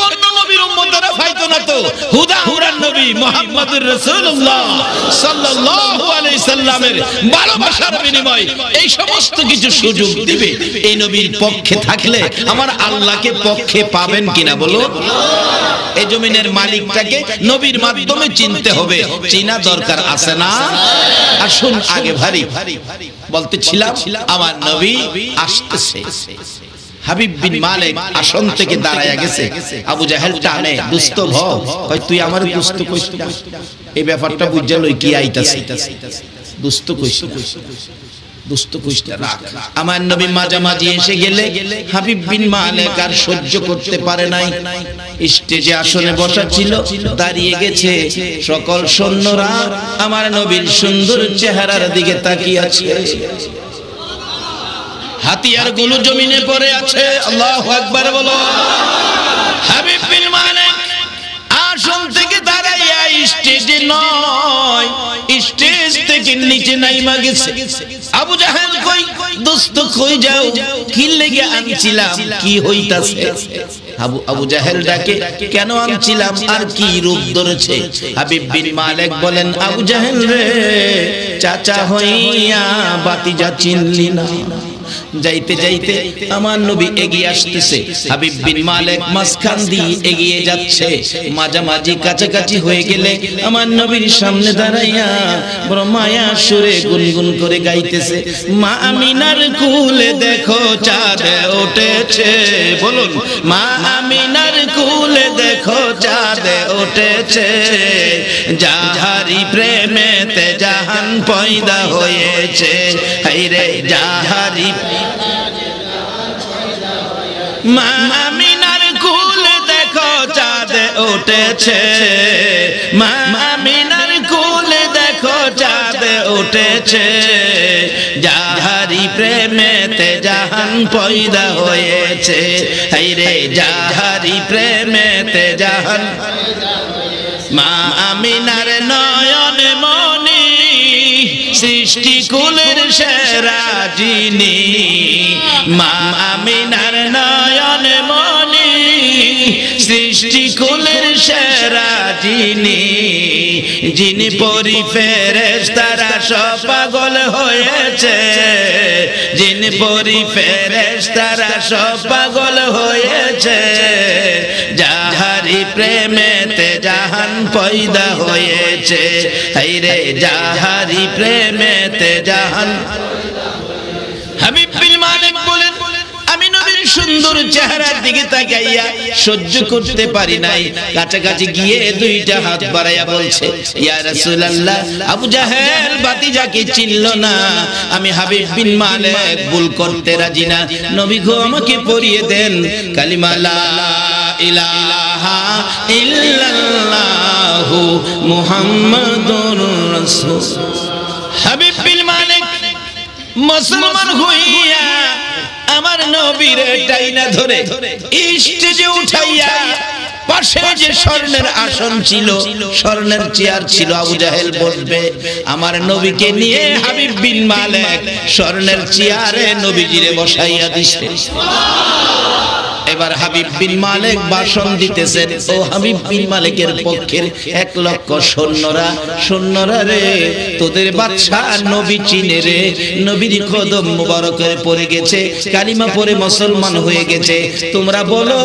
অন্য নবীর উম্মতরা পাইতো না তো হুদাহুরার নবী মুহাম্মদুর রাসূলুল্লাহ সাল্লাল্লাহু আলাইহি সাল্লামের ভালোবাসার বিনিময়ে এই সমস্ত কিছু সুযোগ দিবে। এই নবীর পক্ষে থাকলে আমার আল্লাহকে পক্ষে পাবেন কিনা বলো? এই জমিনের মালিকটাকে নবীর মাধ্যমে চিনতে হবে, চিনা দরকার আছে না? আসুন আগে ভারী বলতেছিলাম আমার নবী আসতেছে। হাবিব বিন মালিক আসন থেকে দাঁড়ায়া গেছে, আবু জাহেল টানে, দুষ্ট ভও কই তুই আমারে দুষ্ট কইছ না, এই ব্যাপারটা বুঝা লই কি আইতাছে, দুষ্ট কইছ না, দুষ্ট কইছ না রাখ। আমার নবী মাঝামাঝি এসে গেলে হাবিব বিন মালিক আর সহ্য করতে পারে নাই, স্টেজে আসনে বসা ছিল, দাঁড়িয়ে গেছে। সকল সৈন্যরা আমার নবীর সুন্দর চেহারার দিকে তাকিয়ে আছে, হাতিয়ার গুলো জমিনে পড়ে আছে। আল্লাহু আকবার বলো। হাবিব বিন মালিক আসন থেকে দাঁড়াইয়া স্টেজে নয়, স্টেজ থেকে নিচে নাইমা গেছে। আবু জাহেল কই দোস্ত কই যাও, কি লেগে আনছিলাম, কি হইতাছে? আবু জাহেল ডাকে, কেন আনছিলাম আর কি রূপ ধরেছে? হাবিব বিন মালিক বলেন, আবু জাহেল রে, চাচা হইয়া বাতিজা চিনলি না। যাইতে যাইতে আমার নবী এগিয়ে আসতেছে, হাবিব বিন মালিক মাঝখান দিয়ে এগিয়ে যাচ্ছে। মাঝামাঝি কাছাকাছি হয়ে গেলে আমার নবীর সামনে দাঁড়াইয়া বড় মায়া সুরে গুনগুন করে গাইতেছে, মা আমিনার কুলে দেখো চাঁদ উঠেছে। বলুন, মা আমিনার কুলে দেখো চাঁদ উঠেছে, যাহারি প্রেমেতে জাহান পয়দা হয়েছে। হায়রে যাহারি মা আমিনার কুলে দেখো চাঁদ উঠেছে, মা আমিনার কুলে দেখো চাঁদ উঠেছে, যাহারি প্রেমেতে জাহান পয়দা হয়েছে। হায়রে যাহারি প্রেমেতে জাহান। মা আমিনার নয়ন মনি সৃষ্টি কুলের সেরা যিনি, মা আমিনার নয়ন মনি সৃষ্টি কুলের সেরা যিনি, যিনি পরি ফেরেশতারা সব পাগল হয়েছে, যিনি পরি ফেরেশতারা সব পাগল হয়েছে, যাহারি প্রেমেতে জাহান পয়দা হয়েছে। হায়রে যাহারি প্রেমেতে জাহান। হাবিব বিন মালিক বলেন, আমি নবীর সুন্দর চেহারার দিকে তাকাইয়া সহ্য করতে পারি নাই, কাছাকাছি গিয়ে দুইটা হাত বাড়াইয়া বলছে, ইয়া রাসূলুল্লাহ, আবু জাহেল বাতিজাকে চিনল না, আমি হাবিব বিন মালিক ভুল করতে রাজি না, নবী গো আমাকে পড়িয়ে দেন কালিমা লা ইলাহা ইল্লাল্লাহু মুহাম্মাদুর রাসূল। হাবিব বিন মালিক মুসলমান হইয়া আমার নবীর টাইনা ধরে স্টেজে উঠাইয়া, পাশে যে স্বর্ণের আসন ছিল, স্বর্ণের চেয়ার ছিল, আবু জাহেল বসবে, আমার নবীকে নিয়ে হাবিব বিন মালিক স্বর্ণের চেয়ারে নবীজিরে বসাইয়া দিছে। এবার হাবিব বিন মালিক ভাষণ দিতেছেন, ও হাবিব বিন মালিকের পক্ষের 1 লক্ষ সৈন্যরা রে, তোদের বাদশা নবী চিনে রে, নবীর কদম মুবারকে পড়ে গেছে, কালিমা পড়ে মুসলমান হয়ে গেছে। তোমরা বলো,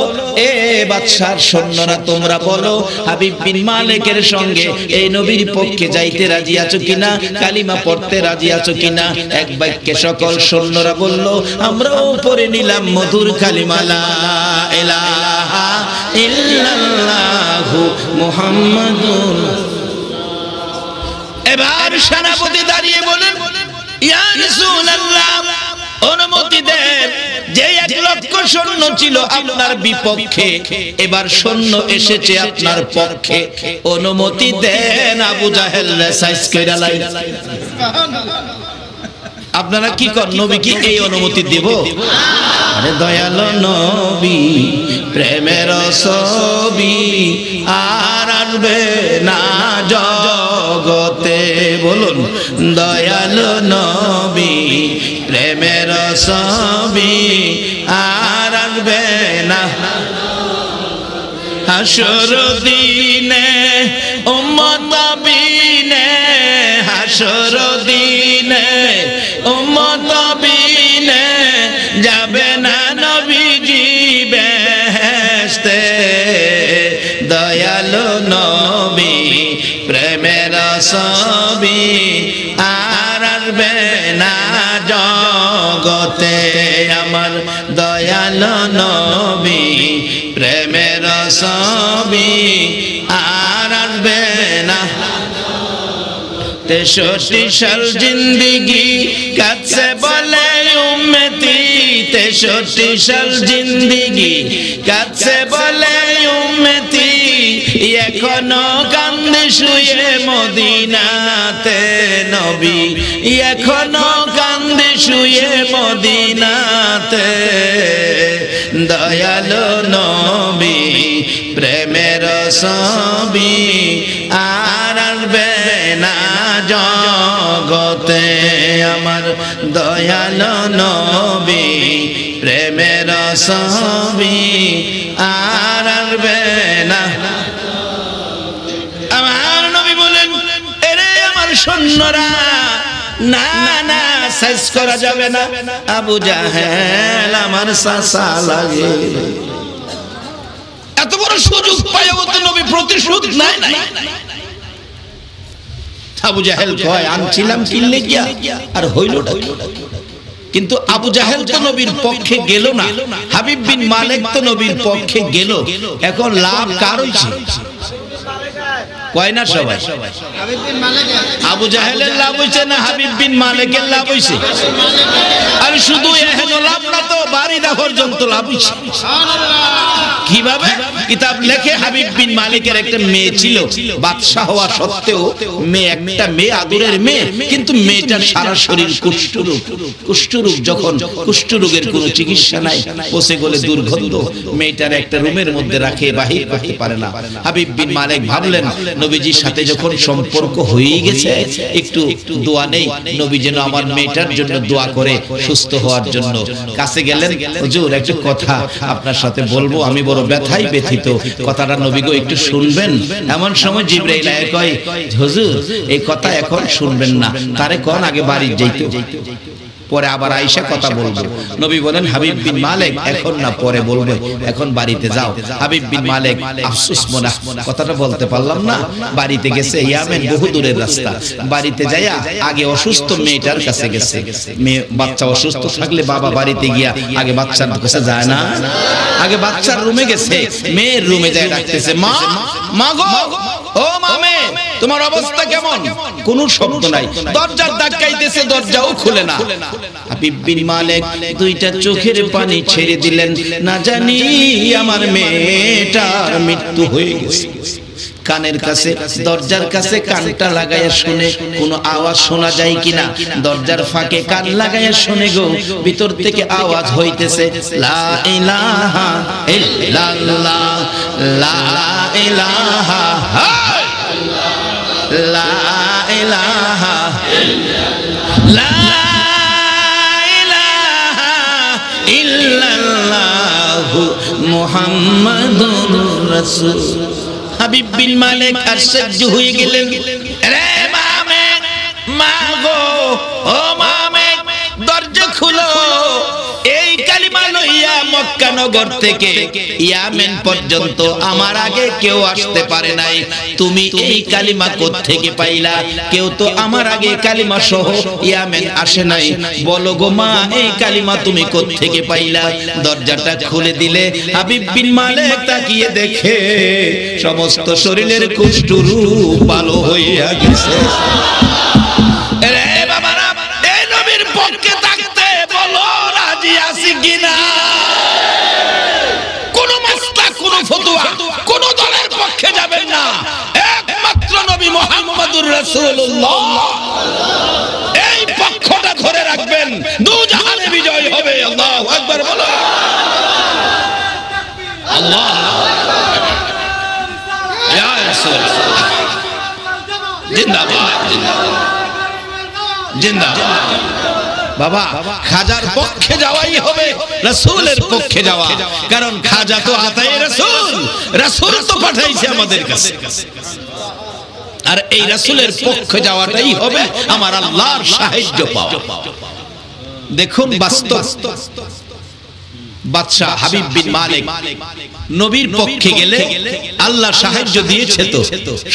এ বাদশার সৈন্যরা, তোমরা বলো হাবিব বিন মালিকের সঙ্গে এই নবীর পক্ষে যাইতে রাজি আছো কিনা, কালিমা পড়তে রাজি আছো কিনা? এক বাক্যে সকল সৈন্যরা বলল, আমরাও পড়ে নিলাম মধুর কালিমা লা ইলাহা ইল্লাল্লাহু মুহাম্মাদুর। এবার সেনাপতি দাঁড়িয়ে বলেন, ইয়া রাসূলুল্লাহ, অনুমতি দেন, যে 1 লক্ষ সৈন্য ছিল আপনার বিপক্ষে, এবার সৈন্য এসেছে আপনার পক্ষে, অনুমতি দেন আবু জাহেল সাইজ কইরা লাই। আপনারা কি কর, নবী কি এই অনুমতি দেব? আরে দয়াল নবী প্রেমের ছবি আর আসবে না জগতে। বলুন, দয়াল নবী প্রেমের ছবি আর আসবে না। হাসর দিনে উম্মত বিনে হাসর দিনে উম্মত বিনে যাবে না নবীজি বেহেশতে দয়ালু নবী প্রেমের ছবি আর আসবে না জগতে আমার দয়ালু নবী প্রেমের ছবি আর আসবে না 63 সাল জিন্দেগি কাছে বলে উম্মতি 63 সাল জিন্দেগি কাছে বলে উম্মতি এখনো কান্দে শুয়ে মদিনাতে নবী এখনো কান্দে শুয়ে মদিনাতে দয়ালু নবী প্রেমের ছবি আর আসবে না জগতে আমার দয়ালু নবী প্রেমের ছবি আর আসবে না আমার নবী বলেন এরে আমার সৈন্যরা না না শেষ করা যাবে না আবু জাহেল আমার চাচা লাগে এত বড় সুযোগ পায়ও তো নবী প্রতিশোধ নাই নাই আবু জাহেল কয় আনছিলাম কিনলে গিয়া আর হইলটা কিন্তু আবু জাহেল তো নবীর পক্ষে গেল না হাবিব বিন মালিক তো নবীর পক্ষে গেল এখন লাভ কার হইছে কয় না সবাই আবু জাহেলের লাভ হইছে না হাবিব বিন মালিকের লাভ হইছে আর শুধু এহেন লাভ না তো বাড়িটা পর্যন্ত লাভ হইছে কিভাবে কিতাব লেখে হাবিব বিন মালিকের একটা মেয়ে ছিল বাদশা হওয়া সত্ত্বেও মেয়ে একটা মেয়ে আদরের মেয়ে কিন্তু মেয়েটার সারা শরীর কুষ্ঠরোগ যখন কুষ্ঠরোগের কোনো চিকিৎসা নাই পচে গলে দুর্গন্ধ মেয়েটার একটা রুমের মধ্যে রাখে বাহির করতে পারে না হাবিব বিন মালিক ভাবলেন নবীজির সাথে যখন সম্পর্ক হয়ে গেছে একটু দোয়া নেই নবী যেন আমার মেয়েটার জন্য দোয়া করে সুস্থ হওয়ার জন্য কাছে গেলেন হুজুর একটা কথা আপনার সাথে বলবো আমি বড় ব্যথায় ব্যথিত কথাটা নবী গো একটু শুনবেন এমন সময় জিবরাইল আয়া কয় হুজুর এই কথা এখন শুনবেন না তারে কোন আগে বাড়ি যাইতে পরে আবার আয়েশা কথা বলবো নবী বলেন হাবিব বিন মালিক এখন না পরে বলবো এখন বাড়িতে যাও হাবিব বিন মালিক আফসোস মনে কথাটা বলতে পারলাম না বাড়িতে গেছে ইয়ামেন বহু দূরের রাস্তা বাড়িতে যায়া আগে অসুস্থ মেয়েটার কাছে গেছে মেয়ে বাচ্চা অসুস্থ থাকলে বাবা বাড়িতে গিয়া আগে বাচ্চার কাছে যায় না আগে বাচ্চার রুমে গেছে মেয়ের রুমে যায় ডাকতেছে মা মা গো ও মামে তোমার অবস্থা কেমন কোনো শব্দ নাই দরজার ধাক্কাইতেছে দরজাও খুলে না হাবিব বিন মালিক দুইটা চোখের পানি ছেড়ে দিলেন না জানি আমার মেয়েটার মৃত্যু হয়ে গেছে কানের কাছে দরজার কাছে কানটা লাগায়া শুনে কোনো আওয়াজ শোনা যায় কিনা দরজার ফাঁকে কান লাগায়া শুনে গো ভিতর থেকে আওয়াজ হইতেছে লা ইলাহা ইল্লাল্লাহ লা ইলাহা লা ইলাহা লা ইলাহা ইল্লাল্লাহ মুহাম্মাদুর রাসূল হাবিব বিন মালিক আশ্চর্য হয়ে গেলেন রে মামে মা গো ও মামে দরজা খুলো এই কালিমা লইয়া মক্কা নগর থেকে ইয়ামেন পর্যন্ত আমার আগে কেউ আসতে পারে নাই তুমি এই কালিমা কোথা থেকে পাইলা কেউ তো আমার আগে কালিমা সহ ইয়ামেন আসে নাই বলো গো মা এই কালিমা তুমি কোথা থেকে পাইলা দরজাটা খুলে দিলে হাবিব বিন মালিক তাকিয়ে দেখে সমস্ত শরীরের কুষ্ঠরোগ ভালো হইয়া গেছে রে বাবারা এই নবীর পক্ষে থাকতে বলো রাজি আছি কিনা কোন মাসলা কোন ফতোয়া কোন দলের পক্ষে যাবেন না একমাত্র নবী মুহাম্মদুর রাসূলুল্লাহ এই পক্ষটা ধরে রাখবেন দুজাহানে বিজয় হবে আল্লাহু আকবার বলো আল্লাহ ইয়া রাসূলুল্লাহ জিন্দাবাদ জিন্দাবাদ বাবা খাজার পক্ষে যাওয়াই হবে রাসূলের পক্ষে যাওয়া কারণ খাজা তো আতায়ে রাসূল রাসূল তো পাঠাইছে আমাদের কাছে, আর এই রাসূলের পক্ষে যাওয়াটাই হবে আমার আল্লাহর সাহায্য পাওয়া। দেখুন বাস্তব বাদশা হাবিব বিন মালিক নবীর পক্ষে গেলে আল্লাহ সাহায্য দিয়েছে, তো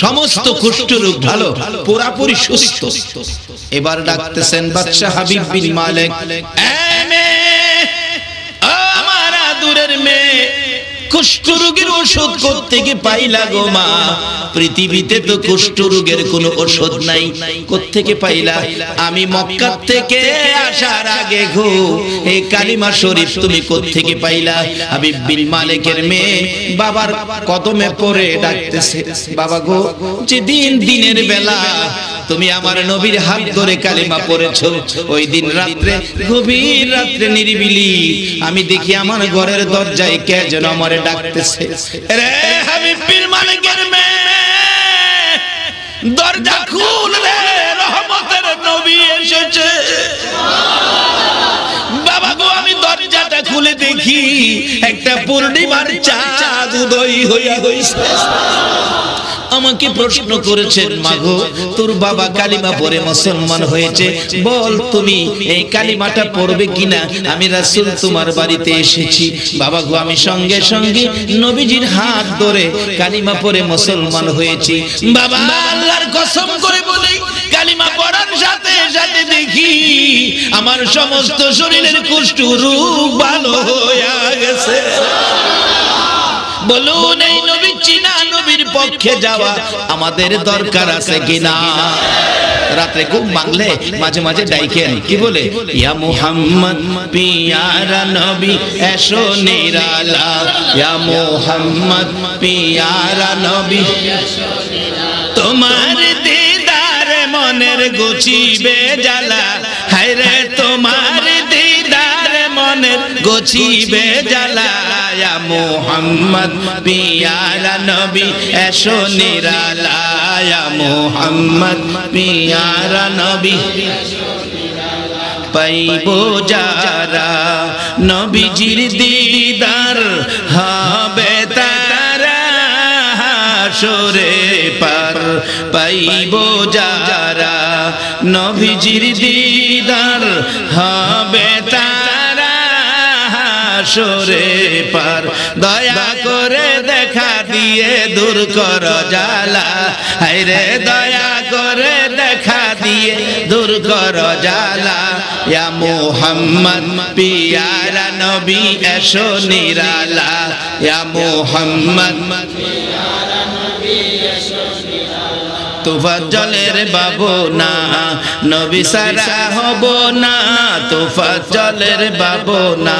সমস্ত কুষ্ঠ রোগ ভালো, পুরাপুরি সুস্থ। এবার ডাকতেছেন বাদশা হাবিব বিন মালিক, আমার আদুরের মেয়ে, কুষ্ঠ রোগের ওষুধ কোত্থেকে পাইলা গো মা? পৃথিবীতে তো কুষ্ঠ রোগের কোনো ওষুধ নাই, কোত্থেকে পাইলা? আমি মক্কা থেকে আসার আগে গো এই কালিমা শরীফ তুমি কোত্থেকে পাইলা? হাবিব বিন মালিকের মেয়ে বাবার কদমে পড়ে ডাকতেছে, বাবা গো, যেদিন দিনের বেলা তুমি আমার নবীর হাত ধরে কালিমা পড়েছো, ওই দিন রাত্রে, গভীর রাত্রে নিরিবিলি আমি দেখি আমার ঘরের দরজায় কে যেন আমারে ডাকতেছে। রে হাবিব বিন মালিকের মেয়ে, দরজা খুল রে, রহমতের নবী এসেছে। বাবা গো, আমি দরজাটা খুলে দেখি একটা পূর্ণিমার চাঁদ উদয় হইয়া হইছে। আমাকে প্রশ্ন করেছেন, মাগো তোর বাবা কালিমা পড়ে মুসলমান হয়েছে, বল তুমি এই কালিমাটা পড়বে কিনা? আমি রাসূল তোমার বাড়িতে এসেছি। বাবা গো, আমি সঙ্গে সঙ্গে নবীজির হাত ধরে কালিমা পড়ে মুসলমান হয়েছি। বাবা, আল্লাহর কসম করে বলি, কালিমা পড়ার সাথে সাথে দেখি আমার সমস্ত শরীরের কুষ্ঠ রোগ ভালো হয়ে গেছে। বলুন, এই নবীর চিনা, নবীর পক্ষে যাওয়া আমাদের দরকার আছে কিনা? রাতে ঘুম ভাঙলে মাঝে মাঝে ডাইকেন, কি বলে? ইয়া মুহাম্মদ পিয়ারা নবী এসো নিরালা, ইয়া মুহাম্মদ পিয়ারা নবী তোমার দিদার মনের গুছিবে জ্বালা, হায় রে তোমার দিদার মনের গুছিবে জ্বালা, ইয়া মুহাম্মদ পিয়ারা নবী এসো নিরালা, ইয়া মুহাম্মদ পিয়ারা নবী পাইব যারা নবীজির দিদার হবে তারা হাসরে পার, পাইব যারা নবীজির দিদার হবে তারা হাসরে পার। দয়া করে দেখা দিয়ে দূর কর জ্বালা, হায় রে দয়া করে দেখা দিয়ে দূর কর জ্বালা, ইয়া মুহাম্মদ পিয়ারা নবী এসো নিরালা, ইয়া মুহাম্মদ পিয়ারা নবী এসো নিরালা। তুফাত জলের বাবু না, নবী সারা হব না, তুফাত জলের বাবু না,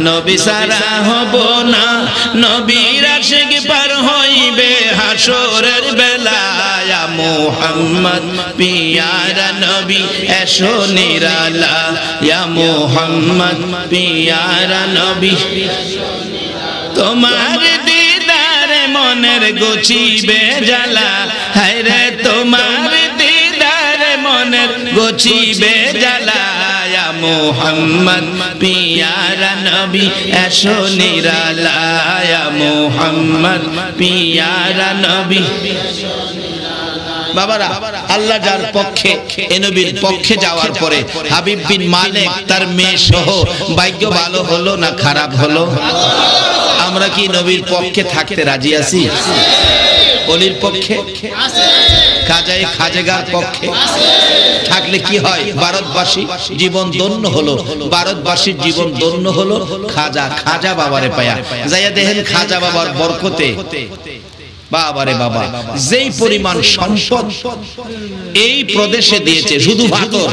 নবী সারা হব না, নবীর আশিক পার হইবে হাসরের বেলা, ইয়া মুহাম্মদ পিয়ারা নবী এসো নিরালা, ইয়া মুহাম্মদ পিয়ারা নবী তোমার দিদার মনের গুছিবে জ্বালা, হায় রে তোমার দিদার মনের গুছিবে জ্বালা, ইয়া মুহাম্মদ পিয়ারা নবী এসো নিরালা, ইয়া মুহাম্মদ পিয়ারা নবী। বাবারা, আল্লাহ যার পক্ষে, এ নবীর পক্ষে যাওয়ার পরে হাবিব বিন মালিক তার মেয়ে সহ ভাগ্য ভালো হলো না খারাপ হলো? আমরা কি নবীর পক্ষে থাকতে রাজি আছি? অলির পক্ষে, খাজায়ে খাজেগার পক্ষে থাকলে কি হয়? ভারতবাসী জীবন ধন্য হলো, ভারতবাসীর জীবন ধন্য হলো। খাজা, খাজা বাবারে পায়া যাইয়া দেখেন খাজা বাবার বরকতে বাবারে বাবা যেই পরিমাণ সম্পদ এই প্রদেশে দিয়েছে, শুধু পাথর,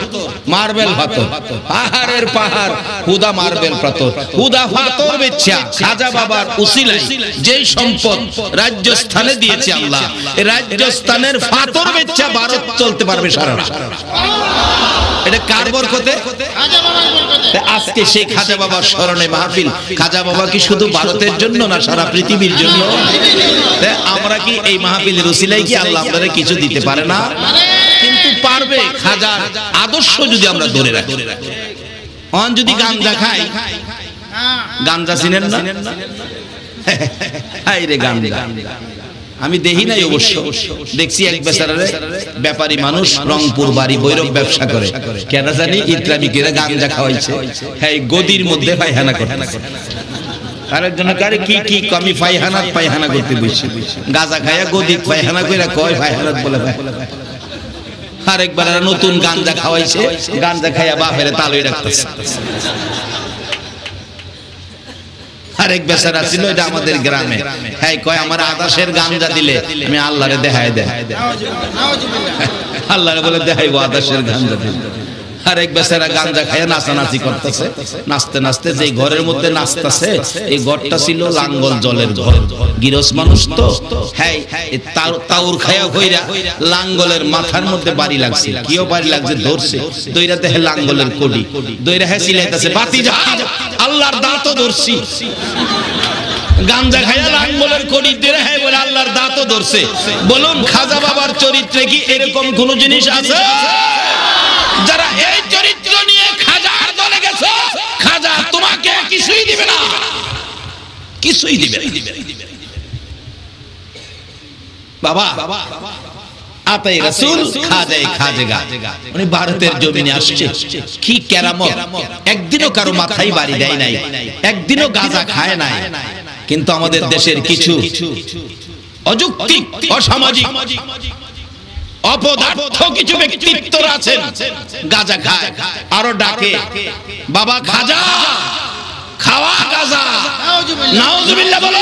মার্বেল পাথর, পাহাড়ের পাহাড়, হুদা মার্বেল পাথর, হুদা পাথর বেচা খাজা বাবার উসিলায় যেই সম্পদ রাজস্থানে দিয়েছে আল্লাহ, এই রাজস্থানের পাথর বেচা ভারত চলতে পারবে সারা। এটা কার বরকতে? খাজা বাবার বরকতে। আজকে সেই খাজা বাবার স্মরণে মাহফিল। খাজা বাবা কি শুধু ভারতের জন্য না, সারা পৃথিবীর জন্য? আমরা কি এই মাহফিলের উসিলায় কি আল্লাহ আমাদের কিছু দিতে পারে না? কিন্তু পারবে। খাজার আদর্শ যদি আমরা ধরে রাখি, অন যদি গাঞ্জা খাই, গাঞ্জা চিনেন না? হাই রে গাঞ্জা আমি দেখি নাই অবশ্য দেখছি এক বেচারারে ব্যাপারী মানুষ রংপুর বাড়ি বৈরব ব্যবসা করে কেন জানি ইসলামী কিরা গাঞ্জা খাওয়াইছে হ্যাঁ গদির মধ্যে পায়খানা করতে আরেকজন কারে কি কি আমি পায়খানা করতে বসছি গাঁজা খায়া গদি পায়খানা কইরা কয় পায়খানা বলে আরেকবার নতুন গাঞ্জা খাওয়াইছে গাঞ্জা খাইয়া বাপেরে তালুই রাখতেছে আরেক বেচারা ছিল এটা আমাদের গ্রামে হ্যাঁ কয় আমার আদাসের গাঞ্জা দিলে আমি আল্লাহরে দেখায় দেয় আল্লাহরে বলে দেখাইবো আদাসের গাঞ্জা দিলে আরেক বেচারা গাঞ্জা খাইয়া নাচানাচি করতেছে নাচতে নাচতে যে ঘরের মধ্যে নাচতেছে এই ঘরটা ছিল লাঙ্গল জলের ঘর গিরস মানুষ তো হ্যাঁ তাউর খাইয়া কইরা লাঙ্গলের মাথার মধ্যে বাড়ি লাগছে কিও বাড়ি লাগছে ধরছে দইরাতে হে লাঙ্গলের কোডি দইরা হে সিলাইতেছে বাতি যা আল্লাহর দাঁতও ধরছি গাঞ্জা খাইয়া লাঙ্গলের কোডি দিয়ে হে বলে আল্লাহর দাঁতও ধরছে বলুন খাজা বাবার চরিত্রে কি এরকম কোন জিনিস আছে যারা এই চরিত্র নিয়ে খাজার দলে গেছে খাজা তোমাকে কিছুই দিবে না কিছুই দিবে বাবা আতাই রাসূল খাজায়ে খাজেগা উনি ভারতের জমিনে আসছে কি কেরামত একদিনও কারো মাথায় বাড়ি দেয় নাই একদিনও গাঁজা খায় নাই কিন্তু আমাদের দেশের কিছু অযৌক্তিক অসামাজিক অপদার্থ কিছু ব্যক্তিত্বরা আছেন গাঁজা খায় আরো ডাকে বাবা খাজা খাওয়া গাঁজা নাউজুবিল্লাহ বলো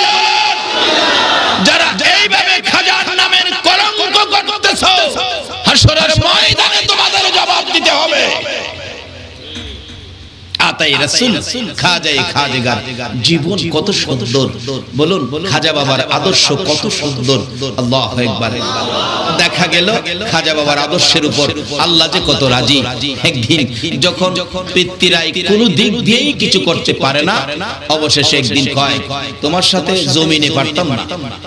যারা এইভাবে খাজার নামের কলঙ্ক করতেছো হাসরের ময়দানে তোমাদের জবাব দিতে হবে আতাই রাসূল খাজায়ে খাজেগার জীবন কত সুন্দর বলুন খাজা বাবার আদর্শ কত সুন্দর আল্লাহু আকবার দেখা গেল খাজা বাবার আদর্শের উপর আল্লাহ যে কত রাজি একদিন যখন পিতৃরাই কোনো দিক দিয়েই কিছু করতে পারে না অবশেষে একদিন কয় তোমার সাথে জমিনে পারতাম না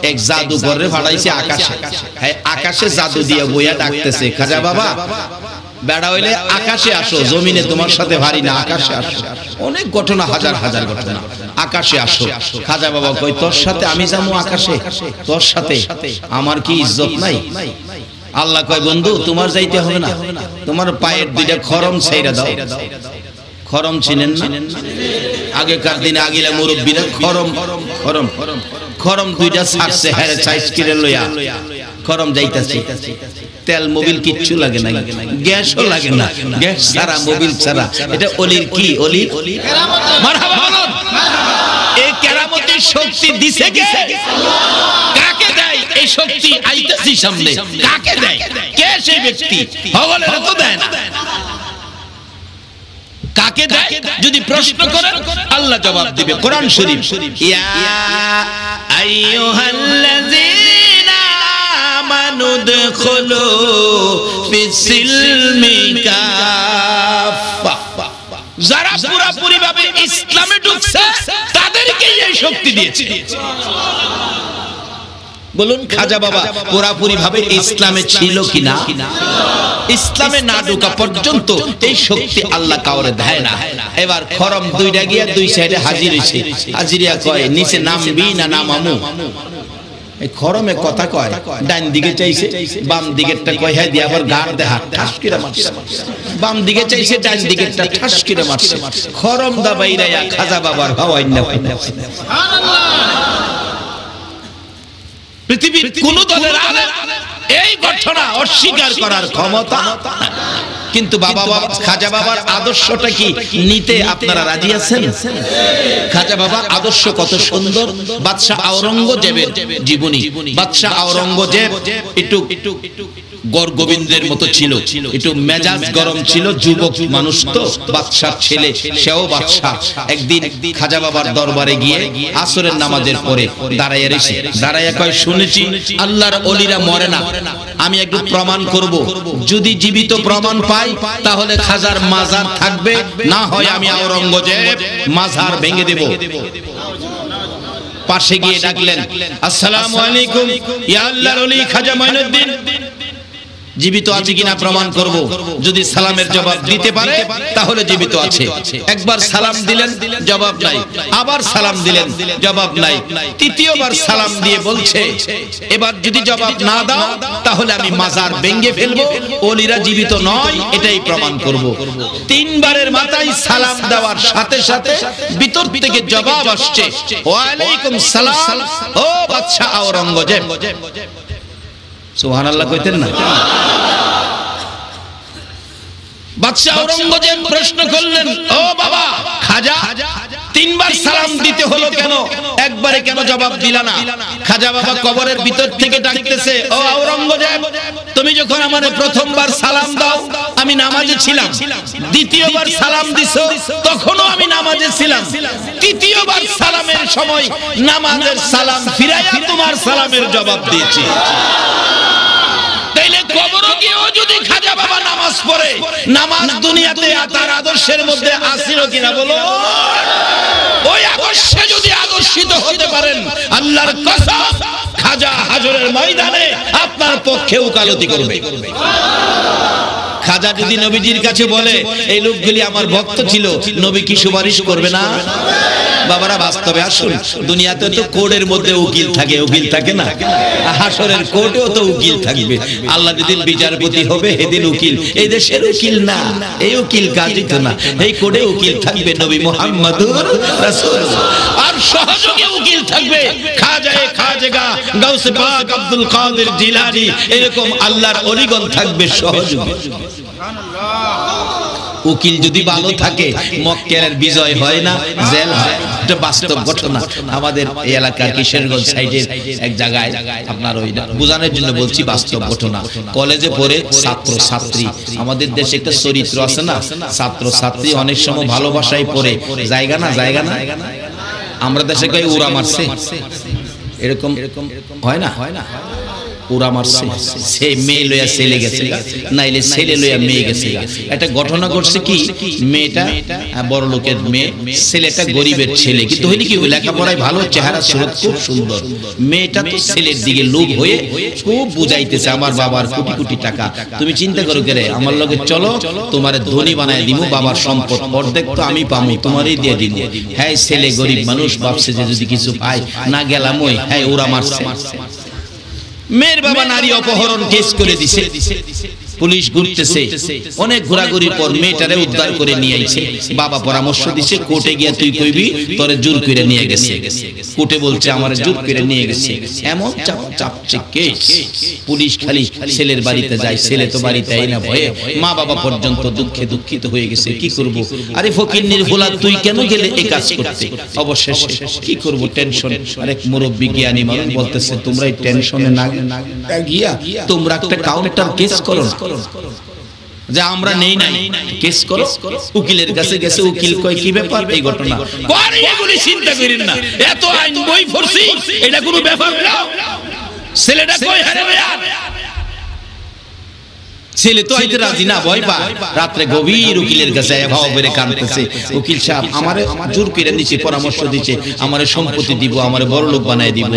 এক জাদুঘরে ভাড়াইছে আকাশে হ্যাঁ আকাশে জাদু দিয়ে বইয়া ডাকতেছে খাজা বাবা বেড়া হইলে আকাশে আসো জমিনে তোমার সাথে ভারী না আকাশে আসো অনেক ঘটনা হাজার হাজার ঘটনা আকাশে আসো খাজা বাবা কই তোর সাথে আমি যাবো আকাশে তোর সাথে আমার কি ইজ্জত নাই আল্লাহ কয় বন্ধু তোমার যাইতে হবে না তোমার পায়ের দুইটা খরম ছাইরা দাও খরম চিনেন না আগেকার দিনে আগিলা মুরব্বীরা খরম খরম খরম দুইটা ছাড়ছে হ্যাঁ চাইছ কিরে লইয়া খরম যাইতাছে তেল মোবিল কিচ্ছু লাগে না গ্যাসও লাগে না গ্যাস ছাড়া মোবিল ছাড়া এটা অলির কি অলি মারহাবা বলুন এই কেরামতের শক্তি দিছে কে কাকে দেয় এই শক্তি আইতাছি সামনে কাকে দেয় কে সেই ব্যক্তি হগলের তো দেয় না কাকে দেয় যদি প্রশ্ন করেন আল্লাহ জবাব দিবে কোরআন শরীফ ইয়া আইয়ুহাল্লাযীনা আমানু দুখুলু ফিসিলমি কাফা যারা পুরোপুরি ভাবে ইসলামে ঢুকছে তাদেরকে এই শক্তি দিয়েছে বলুন খাজা বাবা পুরোপুরি ভাবে ইসলামে ছিল কিনা ইসলামে না ঢোকা পর্যন্ত এই শক্তি আল্লাহ কাউরে দেয় না এবার খরম দুইটা গিয়া দুই সাইডে হাজির হইছে হাজিরিয়া কয় নিচে নামবি না নামামু এই খরমে কথা কয় ডান দিকে চাইছে বাম দিকেরটা কয় হ্যাঁ দিয়ে আবার গাড় দে হাত ঠাস করে মারছে বাম দিকে চাইছে ডান দিকেরটা ঠাস করে মারছে খরম দা বাইরায়া খাজা বাবার হওয়াই না সুবহানাল্লাহ পৃথিবীর কোন দলের এই ঘটনা অস্বীকার করার ক্ষমতা কিন্তু বাবা খাজা বাবার আদর্শটা কি নিতে আপনারা রাজি আছেন খাজা বাবার আদর্শ কত সুন্দর বাদশা আওরঙ্গজেবের জীবনী বাদশা আওরঙ্গজেব একটু গড় গোবিন্দের মতো ছিল একটু মেজাজ গরম ছিল যুবক মানুষ তো বাদশার ছেলে সেও বাদশা একদিন খাজা বাবার দরবারে গিয়ে আসরের নামাজের পরে দাঁড়াইয়া রইছে দাঁড়াইয়া কয় শুনেছি আল্লাহর ওলিরা মরে না আমি একটু প্রমাণ করব যদি জীবিত প্রমাণ পাই তাহলে খাজার মাজার থাকবে না হয় আমি আওরঙ্গজেব মাজার ভেঙে দেব পাশে গিয়ে ডাকলেন আসসালামু আলাইকুম ইয়া আল্লাহর ওলি খাজা মাইনুদ্দিন জীবিত আছে কিনা প্রমাণ করব। যদি সালামের জবাব দিতে পারে তাহলে জীবিত আছে। একবার সালাম দিলেন জবাব নাই, আবার সালাম দিলেন জবাব নাই, তৃতীয়বার সালাম দিয়ে বলছে এবার যদি জবাব না দাও তাহলে আমি মাজার ভেঙে ফেলবো, ওলিরা জীবিত নয়, এটাই প্রমাণ করব। তিনবারের মাথায় সালাম দেওয়ার সাথে সাথে ভিতর থেকে জবাব আসছে, ওয়া আলাইকুম সালাম ও বাদশা আওরঙ্গজেব। সুবহানাল্লাহ কইতেন না? বাদশা আওরঙ্গজেব প্রশ্ন করলেন, ও বাবা খাজা, তিনবার সালাম দিতে হলো কেন, একবারে কেন জবাব দিলা না? খাজা বাবা কবরের ভিতর থেকে ডাকতেছে, ও আওরঙ্গজেব, তুমি যখন আমারে প্রথমবার সালাম দাও আমি নামাজে ছিলাম, দ্বিতীয়বার সালাম দিছো তখনও আমি নামাজে ছিলাম, তৃতীয়বার সালামের সময় নামাজের সালাম ফিরাইয়া তোমার সালামের জবাব দিয়েছি। তাইলে কবরে গিয়েও যদি খাজা বাবা নামাজ পড়ে, নামাজ দুনিয়াতে তার আদর্শের মধ্যে আসিল কিনা বলো? ওই আদর্শে যদি আদর্শিত হতে পারেন, আল্লাহর কসম খাজা হাজরের ময়দানে আপনার পক্ষে ওকালতি করবে। খাজা যদি নবীজির কাছে বলে এই লোকগুলি আমার ভক্ত ছিল, নবী কি সুপারিশ করবে না? বাবারা বাস্তবে আসুন, দুনিয়াতে তো কোর্টের মধ্যে উকিল থাকে, উকিল থাকে না? হাসরের কোর্টেও তো উকিল থাকবে। আল্লাহ যেদিন বিচারপতি হবে সেদিন উকিল, এই দেশের উকিল না, এই উকিল কাজী তো না, এই কোর্টে উকিল থাকবে নবী মুহাম্মদুর রাসূল। আর সহযোগী উকিল থাকবে খাজায়ে খাজেগা গাউসে পাক আব্দুল কাদের জিলানী, এরকম আল্লাহর ওলিগণ থাকবে সহযোগী। উকিল যদি ভালো থাকে মক্কেলের বিজয় হয় না, জেল হয়। এটা বাস্তব ঘটনা। আমাদের এই এলাকার কিশোরগঞ্জ সাইডের এক জায়গায়, আপনার ওই বোঝানোর জন্য বলছি, বাস্তব ঘটনা। কলেজে পড়ে ছাত্র ছাত্রী, আমাদের দেশে একটা চরিত্র আছে না, ছাত্র ছাত্রী অনেক সময় ভালোবাসায় পড়ে, জায়গা না জায়গা না, আমরা দেশে কই উড়া মারছে, এরকম হয় না? উড়া মারছে, সে মেয়ে লইয়া ছেলে গেছে, নাইলে ছেলে লইয়া মেয়ে গেছে। একটা ঘটনা ঘটছে কি, মেয়েটা বড় লোকের মেয়ে, ছেলেটা গরিবের ছেলে, কিন্তু হইলে কি লেখাপড়ায় ভালো, চেহারা সুরত খুব সুন্দর। মেয়েটা তো ছেলের দিকে লোভ হয়ে খুব বুঝাইতেছে, আমার বাবার কোটি কোটি টাকা, তুমি চিন্তা করো কেরে, আমার লগে চলো, তোমার ধনী বানায় দিমু, বাবার সম্পদ অর্ধেক তো আমি পামু, তোমারই দিয়ে দিব। হ্যাঁ, ছেলে গরিব মানুষ, ভাবছে যে যদি কিছু পাই, না গেলাম ওই, হ্যাঁ ওরা মারছে। মেয়ের বাবা নারী অপহরণ কেস করে দিছে, পুলিশ ঘুরতেছে, অনেক ঘোরাঘুরির পর মেয়েটারে উদ্ধার করে নিয়ে আইছে। বাবা পরামর্শ দিছে, কোর্টে গিয়া তুই কইবি তোরে জোর করে নিয়ে গেছে। কোর্টে বলছে আমারে জোর করে নিয়ে গেছে, এমন চাপছে কেস। পুলিশ খালি ছেলের বাড়িতে যায়, ছেলে তো বাড়িতে আই না ভয়ে, মা বাবা পর্যন্ত দুঃখে দুঃখিত হয়ে গেছে। কি করব, আরে ফকিন্নির ভোলা তুই কেন গেলে এই কাজ করতে? অবশেষে কি করব, টেনশন। আরেক মুরব্বি জ্ঞানী মানুষ বলতেছে, তোমরা এই টেনশনে না গিয়া তোমরা একটা কাউন্টার কেস করো, যে আমরা নেই নাই, কেস করো। উকিলের কাছে গেছে, উকিল কয় কি ব্যাপার, এই ঘটনা পরে এগুলি চিন্তা করেন না, এত আইন বই পড়ছি, এটা কোনো ব্যাপার না। ছেলেটা কই, আরে ভাইয়া ছেলে তো আইতে রাজি না, ভয় পায়। রাত্রে গভীর উকিলের কাছে ভাব বেড়ে কাঁদতেছে, উকিল সাহেব আমারে জোর করে নিচে পরামর্শ দিচ্ছে, আমারে সম্পত্তি দিব, আমারে বড় লোক বানায় দিব।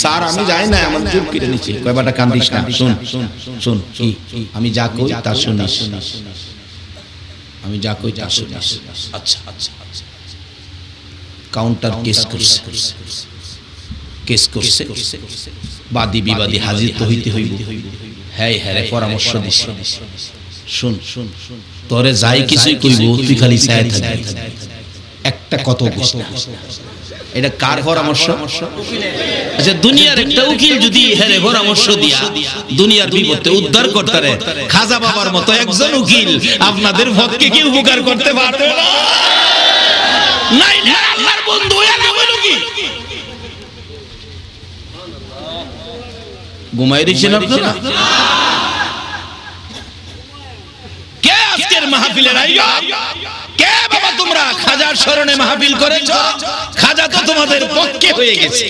স্যার আমি যাই না, আমার জোর করে নিচে। কয় বেটা কান্দিস না, শুন শুন, কি আমি যা কই তা শুনিস, আমি যা কই তা শুনিস। আচ্ছা আচ্ছা, কাউন্টার কেস করছে, কেস করছে, বাদী বিবাদী হাজির তো হইতে হইব। হ্যাঁ হ্যাঁ পরামর্শ দিস, শুন শুন, তোরে যাই কিছুই কইব তুই খালি চাই থাকবি, একটা কত বুঝ না। এটা কার পরামর্শ? আচ্ছা, দুনিয়ার একটা উকিল যদি হ্যাঁ পরামর্শ দিয়া দুনিয়ার বিপদে উদ্ধার করতে পারে, খাজা বাবার মতো একজন উকিল আপনাদের পক্ষে কি উপকার করতে পারবে না? নাই না, আল্লাহর বন্ধু এরা হলো কি ঘুমাই দিচ্ছেন আপনারা? কে আজকের মাহফিলের আয়োজক? কে বাবা তোমরা খাজার স্মরণে মাহফিল করেছো? খাজা তো তোমাদের পক্ষে হয়ে গেছে।